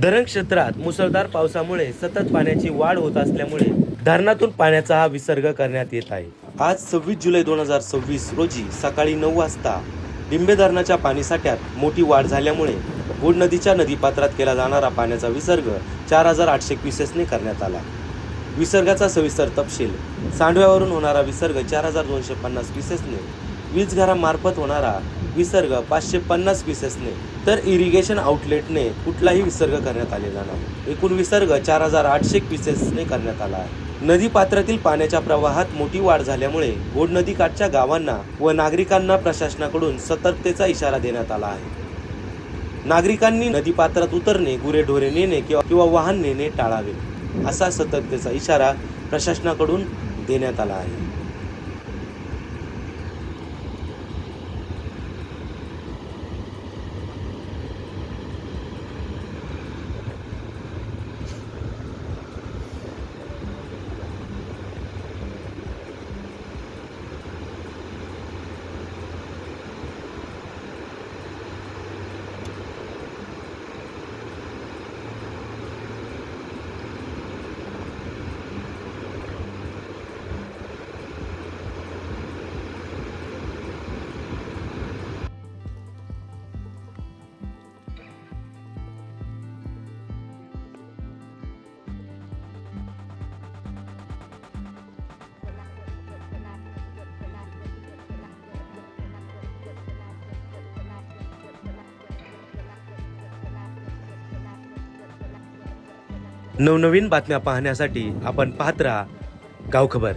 धरण क्षेत्रात मुसळधार पावसामुळे सतत पाण्याची वाढ होत असल्यामुळे धरणातून पाण्याचा हा विसर्ग करण्यात येत आहे। आज 26 जुलै 2026 रोजी सकाळी 9 वाजता डिंबे धरणाच्या पाणीसाठ्यात मोठी वाढ झाल्यामुळे गुड नदीच्या नदीपात्रात केला जाणारा पाण्याचा विसर्ग 4800 क्युसेसने करण्यात आला। विसर्गाचा सविस्तर तपशील: सांडव्यावरून होणारा विसर्ग 4250 क्युसेसने, वीज घरामार्फत होणारा विसर्ग 550 क्युसेसने, तर इरिगेशन आउटलेटने कुठलाही विसर्ग करण्यात आलेला नाही। एकूण विसर्ग 4800 क्युसेसने करण्यात आला आहे। नदी पात्रातील पाण्याच्या प्रवाहात मोठी वाढ झाल्यामुळे गोड नदीकाठच्या गावांना व नागरिकांना प्रशासनाकडून सतर्कतेचा इशारा देण्यात आला आहे। नागरिकांनी नदीपात्रात उतरणे, गुरेढोरे नेणे किंवा वाहन नेणे टाळावे, असा सतर्कतेचा इशारा प्रशासनाकडून देण्यात आला आहे। नवनवीन बातम्या पाहण्यासाठी आपण पाहत राहा गावखबर।